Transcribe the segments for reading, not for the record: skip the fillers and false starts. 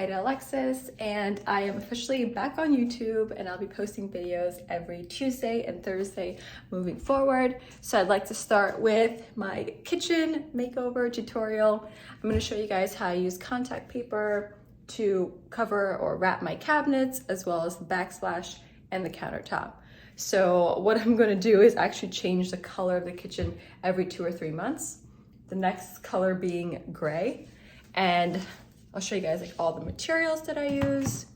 Ida Alexis, and I am officially back on YouTube, and I'll be posting videos every Tuesday and Thursday moving forward. So I'd like to start with my kitchen makeover tutorial. I'm going to show you guys how I use contact paper to cover or wrap my cabinets, as well as the backsplash and the countertop. So what I'm going to do is actually change the color of the kitchen every 2 or 3 months. The next color being gray, and I'll show you guys like all the materials that I use.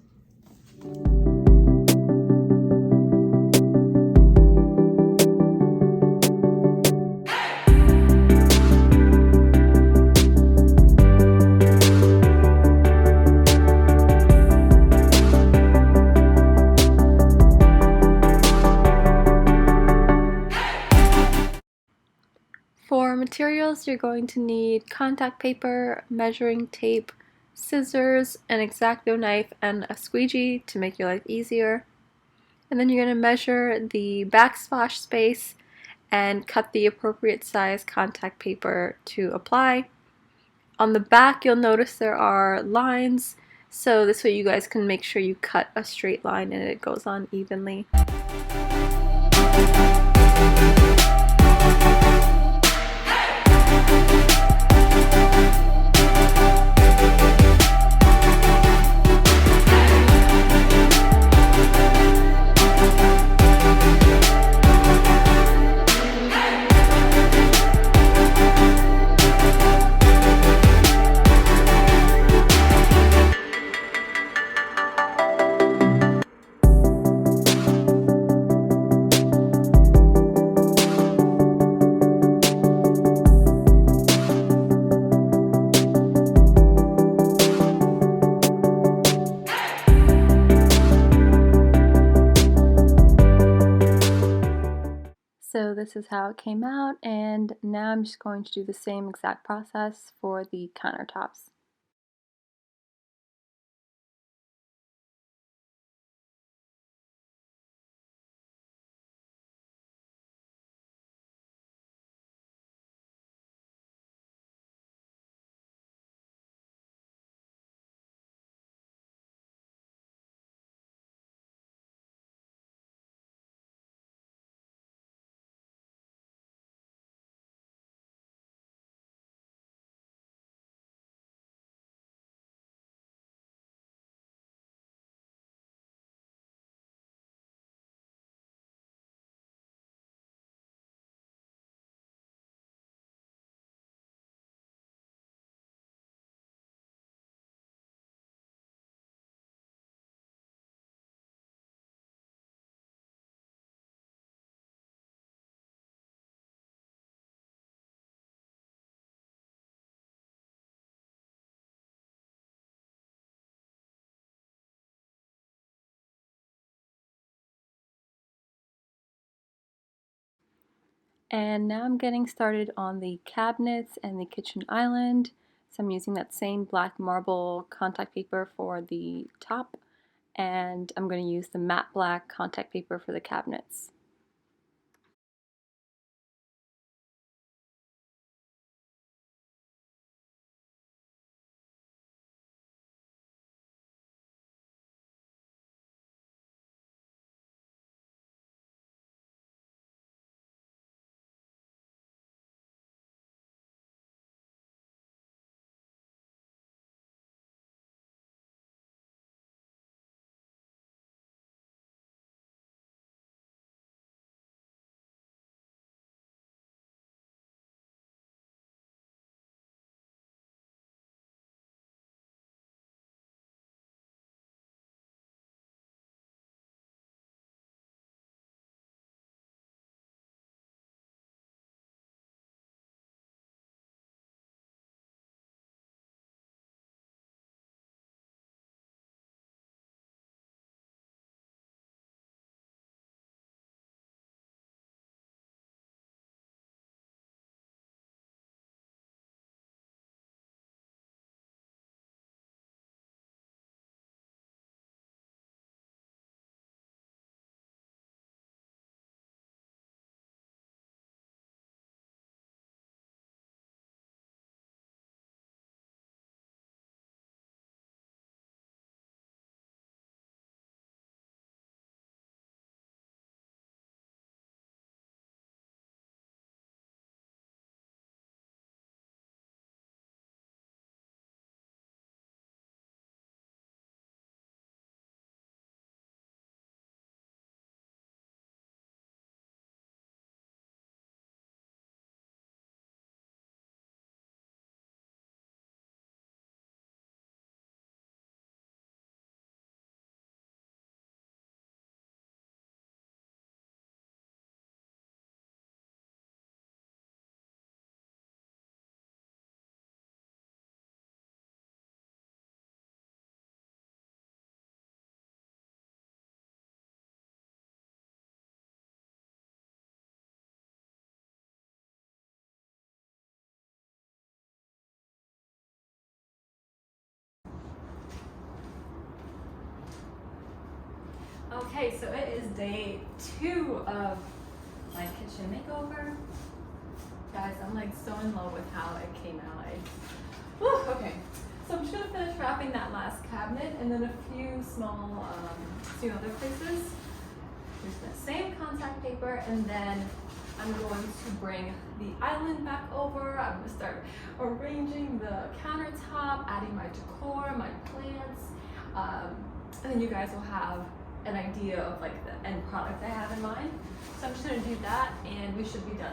For materials, you're going to need contact paper, measuring tape, scissors, an X-Acto knife, and a squeegee to make your life easier. And then you're going to measure the backsplash space and cut the appropriate size contact paper to apply. On the back, you'll notice there are lines, so this way you guys can make sure you cut a straight line and it goes on evenly. So this is how it came out, and now I'm just going to do the same exact process for the countertops. And now I'm getting started on the cabinets and the kitchen island. So I'm using that same black marble contact paper for the top, and I'm going to use the matte black contact paper for the cabinets. Okay, so it is day 2 of my kitchen makeover. Guys, I'm like so in love with how it came out. Okay, so I'm just gonna finish wrapping that last cabinet and then a few small, other places. Use the same contact paper, and then I'm going to bring the island back over. I'm gonna start arranging the countertop, adding my decor, my plants, and then you guys will have an idea of like the end product I have in mind. So I'm just gonna do that and we should be done.